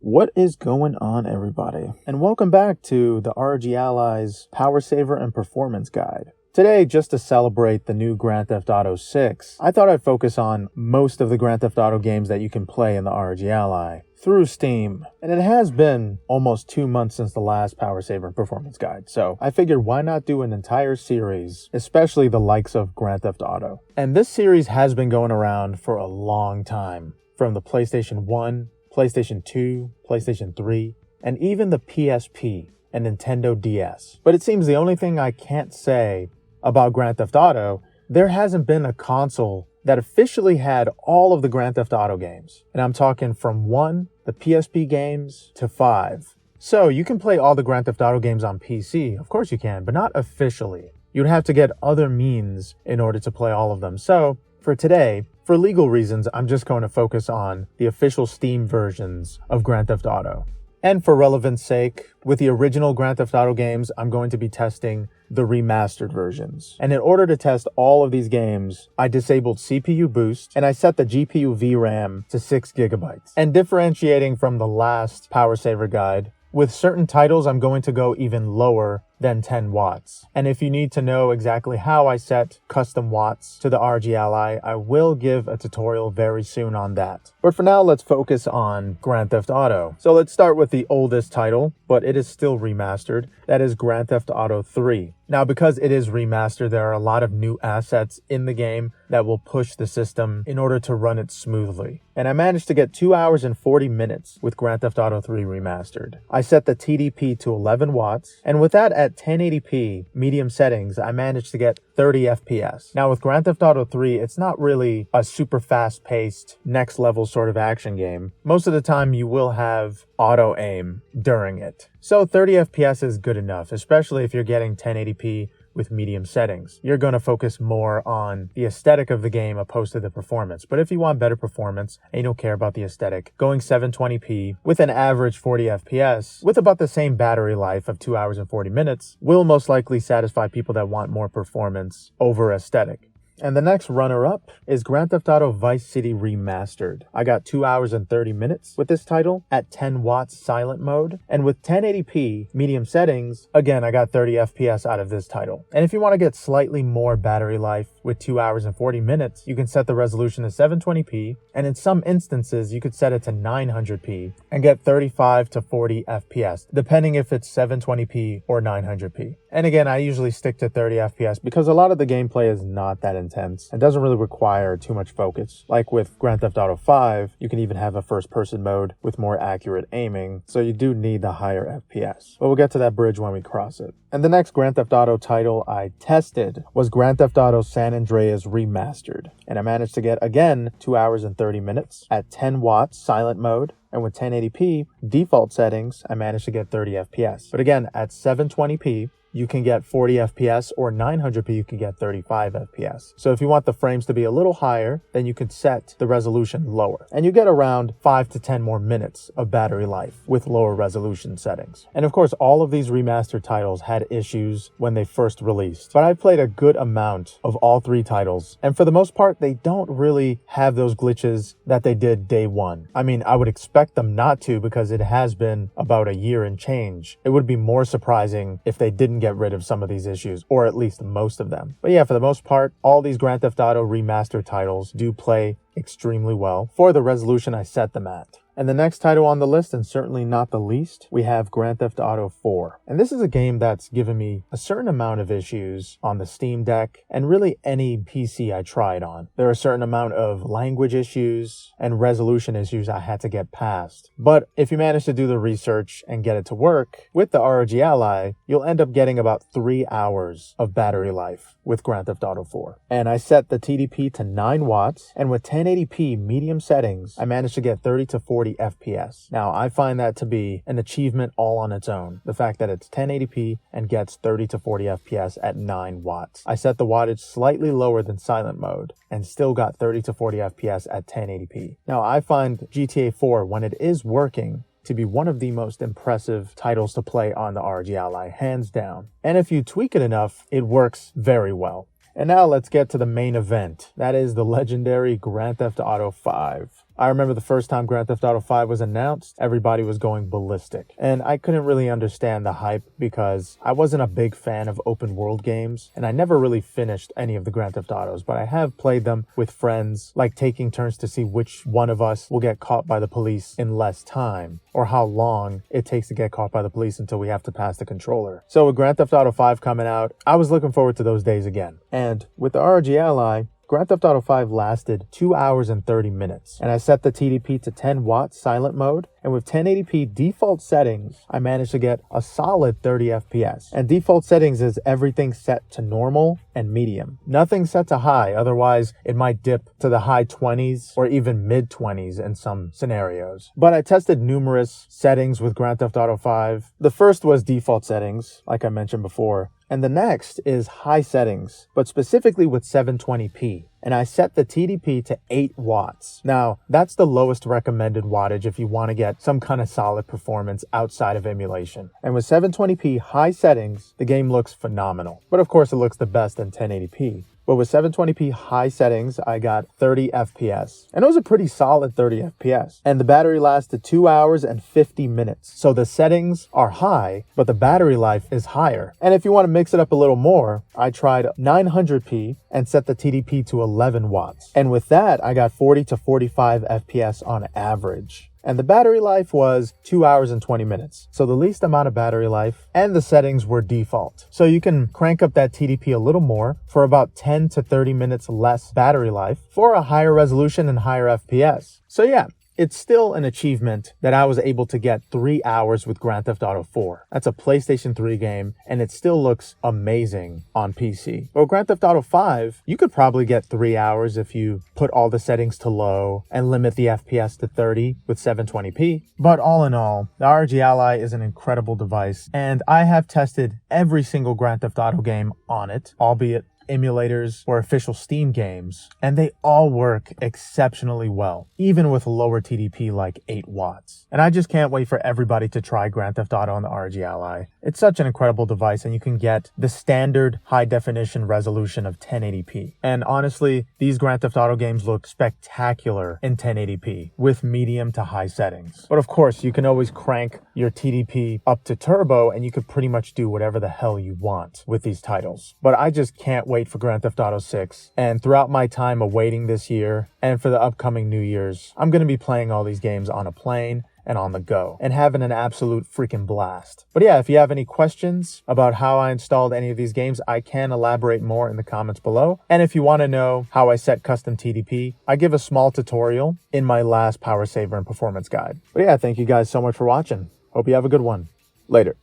What is going on, everybody? And welcome back to the ROG Ally's Power Saver and Performance Guide. Today, just to celebrate the new Grand Theft Auto 6, I thought I'd focus on most of the Grand Theft Auto games that you can play in the ROG Ally through Steam. And it has been almost 2 months since the last Power Saver and Performance Guide, so I figured why not do an entire series, especially the likes of Grand Theft Auto. And this series has been going around for a long time, from the PlayStation 1, PlayStation 2, PlayStation 3, and even the PSP and Nintendo DS. But it seems the only thing I can't say about Grand Theft Auto, there hasn't been a console that officially had all of the Grand Theft Auto games. And I'm talking from 1, the PSP games, to 5. So you can play all the Grand Theft Auto games on PC, of course you can, but not officially. You'd have to get other means in order to play all of them. So for today, for legal reasons, I'm just going to focus on the official Steam versions of Grand Theft Auto. And for relevance sake, with the original Grand Theft Auto games, I'm going to be testing the remastered versions. And in order to test all of these games, I disabled CPU boost and I set the GPU VRAM to 6 gigabytes. And differentiating from the last Power Saver guide, with certain titles, I'm going to go even lower than 10 watts. And if you need to know exactly how I set custom watts to the ROG Ally, I will give a tutorial very soon on that. But for now, let's focus on Grand Theft Auto. So let's start with the oldest title, but it is still remastered. That is Grand Theft Auto 3. Now, because it is remastered, there are a lot of new assets in the game that will push the system in order to run it smoothly. And I managed to get 2 hours and 40 minutes with Grand Theft Auto 3 remastered. I set the TDP to 11 watts, and with that at 1080p medium settings, I managed to get 30 FPS. Now with Grand Theft Auto 3, it's not really a super fast-paced, next-level sort of action game. Most of the time, you will have auto-aim during it. So 30 FPS is good enough, especially if you're getting 1080p with medium settings. You're going to focus more on the aesthetic of the game opposed to the performance. But if you want better performance and you don't care about the aesthetic, going 720p with an average 40 FPS with about the same battery life of 2 hours and 40 minutes will most likely satisfy people that want more performance over aesthetic. And the next runner-up is Grand Theft Auto Vice City Remastered. I got 2 hours and 30 minutes with this title at 10 watts silent mode. And with 1080p medium settings, again, I got 30 FPS out of this title. And if you want to get slightly more battery life with 2 hours and 40 minutes, you can set the resolution to 720p. And in some instances, you could set it to 900p and get 35 to 40 FPS, depending if it's 720p or 900p. And again, I usually stick to 30 FPS because a lot of the gameplay is not that intense and doesn't really require too much focus. Like with Grand Theft Auto 5, you can even have a first-person mode with more accurate aiming, so you do need the higher FPS. But we'll get to that bridge when we cross it. And the next Grand Theft Auto title I tested was Grand Theft Auto San Andreas Remastered. And I managed to get, again, 2 hours and 30 minutes at 10 watts silent mode. And with 1080p default settings, I managed to get 30 FPS. But again, at 720p, you can get 40 FPS, or 900p, you can get 35 FPS. So if you want the frames to be a little higher, then you can set the resolution lower. And you get around 5 to 10 more minutes of battery life with lower resolution settings. And of course, all of these remastered titles had issues when they first released. But I played a good amount of all 3 titles. And for the most part, they don't really have those glitches that they did day one. I mean, I would expect them not to because it has been about a year and change. It would be more surprising if they didn't get rid of some of these issues, or at least most of them. But yeah, for the most part, all these Grand Theft Auto remastered titles do play extremely well for the resolution I set them at. And the next title on the list, and certainly not the least, we have Grand Theft Auto 4. And this is a game that's given me a certain amount of issues on the Steam Deck and really any PC I tried on. There are a certain amount of language issues and resolution issues I had to get past. But if you manage to do the research and get it to work with the ROG Ally, you'll end up getting about 3 hours of battery life with Grand Theft Auto 4. And I set the TDP to 9 watts, and with 1080p medium settings, I managed to get 30 to 40 FPS. Now, I find that to be an achievement all on its own. The fact that it's 1080p and gets 30 to 40 FPS at 9 watts. I set the wattage slightly lower than silent mode and still got 30 to 40 FPS at 1080p. Now, I find GTA 4, when it is working, to be one of the most impressive titles to play on the ROG Ally, hands down. And if you tweak it enough, it works very well. And now let's get to the main event. That is the legendary Grand Theft Auto 5. I remember the first time Grand Theft Auto 5 was announced, everybody was going ballistic. And I couldn't really understand the hype because I wasn't a big fan of open world games, and I never really finished any of the Grand Theft Autos, but I have played them with friends, like taking turns to see which one of us will get caught by the police in less time, or how long it takes to get caught by the police until we have to pass the controller. So with Grand Theft Auto 5 coming out, I was looking forward to those days again. And with the ROG Ally, Grand Theft Auto 5 lasted 2 hours and 30 minutes, and I set the TDP to 10 watts silent mode, and with 1080p default settings, I managed to get a solid 30 FPS. And default settings is everything set to normal and medium. Nothing set to high, otherwise it might dip to the high 20s or even mid 20s in some scenarios. But I tested numerous settings with Grand Theft Auto 5. The first was default settings, like I mentioned before. And the next is high settings, but specifically with 720p. And I set the TDP to 8 watts. Now, that's the lowest recommended wattage if you want to get some kind of solid performance outside of emulation. And with 720p high settings, the game looks phenomenal. But of course, it looks the best in 1080p. But with 720p high settings, I got 30 FPS. And it was a pretty solid 30 FPS. And the battery lasted 2 hours and 50 minutes. So the settings are high, but the battery life is higher. And if you want to mix it up a little more, I tried 900p and set the TDP to 11 watts. And with that, I got 40 to 45 FPS on average. And the battery life was 2 hours and 20 minutes. So the least amount of battery life, and the settings were default. So you can crank up that TDP a little more for about 10 to 30 minutes less battery life for a higher resolution and higher FPS. So yeah, it's still an achievement that I was able to get 3 hours with Grand Theft Auto 4. That's a PlayStation 3 game, and it still looks amazing on PC. But with Grand Theft Auto 5, you could probably get 3 hours if you put all the settings to low and limit the FPS to 30 with 720p. But all in all, the ROG Ally is an incredible device, and I have tested every single Grand Theft Auto game on it, albeit emulators or official Steam games, and they all work exceptionally well, even with lower TDP like 8 watts. And I just can't wait for everybody to try Grand Theft Auto on the ROG Ally. It's such an incredible device, and you can get the standard high definition resolution of 1080p. And honestly, these Grand Theft Auto games look spectacular in 1080p with medium to high settings. But of course, you can always crank your TDP up to turbo, and you could pretty much do whatever the hell you want with these titles. But I just can't wait for Grand Theft Auto 6, and throughout my time awaiting this year and for the upcoming New Year's, I'm going to be playing all these games on a plane and on the go and having an absolute freaking blast. But yeah, if you have any questions about how I installed any of these games, I can elaborate more in the comments below. And if you want to know how I set custom TDP, I give a small tutorial in my last power saver and performance guide. But yeah, thank you guys so much for watching. Hope you have a good one. Later.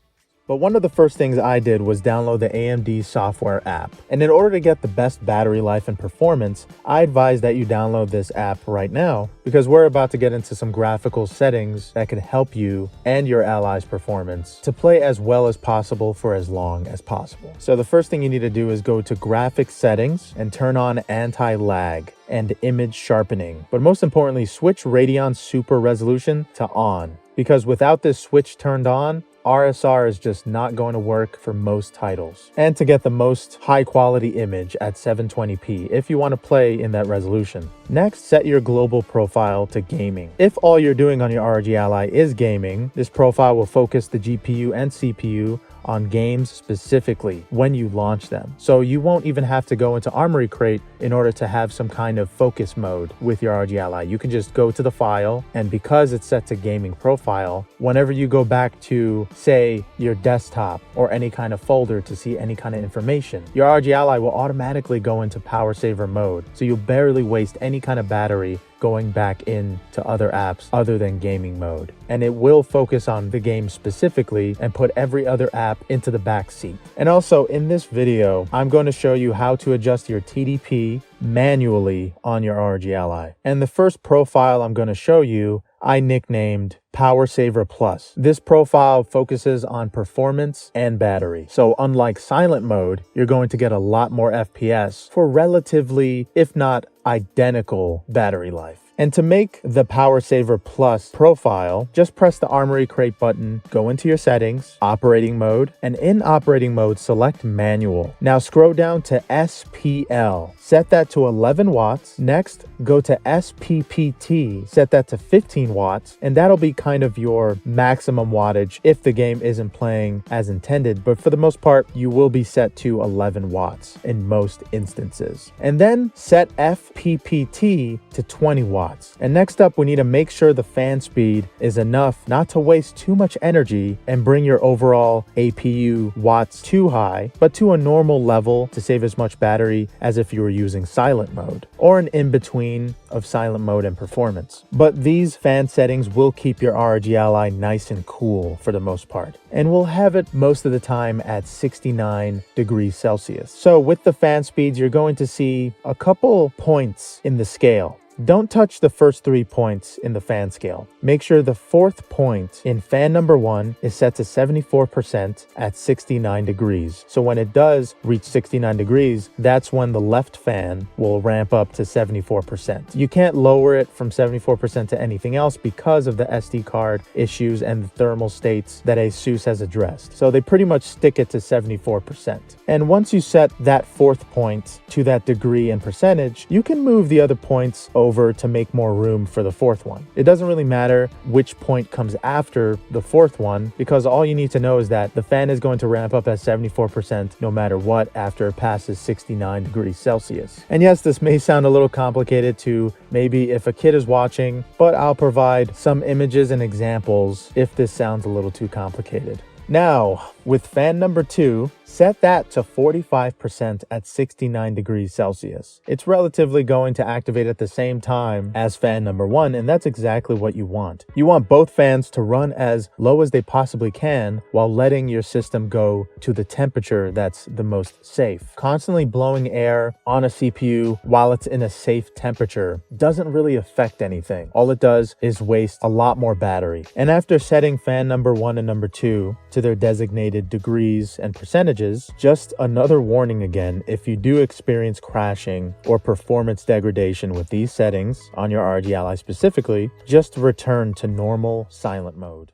But one of the first things I did was download the AMD software app. And in order to get the best battery life and performance, I advise that you download this app right now, because we're about to get into some graphical settings that can help you and your allies' performance to play as well as possible for as long as possible. So the first thing you need to do is go to graphics settings and turn on anti-lag and image sharpening. But most importantly, switch Radeon Super Resolution to on, because without this switch turned on, RSR is just not going to work for most titles. And to get the most high quality image at 720p if you want to play in that resolution. Next, set your global profile to gaming. If all you're doing on your ROG Ally is gaming, this profile will focus the GPU and CPU on games specifically when you launch them. So you won't even have to go into Armory Crate in order to have some kind of focus mode with your ROG Ally. You can just go to the file, and because it's set to gaming profile, whenever you go back to, say, your desktop or any kind of folder to see any kind of information, your ROG Ally will automatically go into power saver mode. So you'll barely waste any kind of battery going back into other apps other than gaming mode. And it will focus on the game specifically and put every other app into the back seat. And also in this video, I'm going to show you how to adjust your TDP manually on your ROG Ally. And the first profile I'm going to show you, I nicknamed Power Saver Plus. This profile focuses on performance and battery. So unlike silent mode, you're going to get a lot more FPS for relatively, if not identical, battery life. And to make the Power Saver Plus profile, just press the Armory Crate button, go into your settings, operating mode, and in operating mode, select manual. Now scroll down to SPL, set that to 11 watts. Next, go to SPPT, set that to 15 watts, and that'll be kind of your maximum wattage if the game isn't playing as intended, but for the most part, you will be set to 11 watts in most instances. And then set FPPT to 20 watts. And next up, we need to make sure the fan speed is enough not to waste too much energy and bring your overall APU watts too high, but to a normal level to save as much battery as if you were using silent mode, or an in-between of silent mode and performance. But these fan settings will keep your ROG Ally nice and cool for the most part, and we'll have it most of the time at 69 degrees Celsius. So with the fan speeds, you're going to see a couple points in the scale. Don't touch the first 3 points in the fan scale. Make sure the 4th point in fan number 1 is set to 74% at 69 degrees. So when it does reach 69 degrees, that's when the left fan will ramp up to 74%. You can't lower it from 74% to anything else because of the SD card issues and the thermal states that ASUS has addressed. So they pretty much stick it to 74%. And once you set that 4th point to that degree and percentage, you can move the other points over to make more room for the 4th one. It doesn't really matter which point comes after the 4th one, because all you need to know is that the fan is going to ramp up at 74% no matter what after it passes 69 degrees Celsius. And yes, this may sound a little complicated to maybe if a kid is watching, but I'll provide some images and examples if this sounds a little too complicated. Now, with fan number 2, set that to 45% at 69 degrees Celsius. It's relatively going to activate at the same time as fan number 1, and that's exactly what you want. You want both fans to run as low as they possibly can while letting your system go to the temperature that's the most safe. Constantly blowing air on a CPU while it's in a safe temperature doesn't really affect anything. All it does is waste a lot more battery. And after setting fan number 1 and number 2 to their designated degrees and percentages, just another warning again, if you do experience crashing or performance degradation with these settings on your ROG Ally specifically, just return to normal silent mode.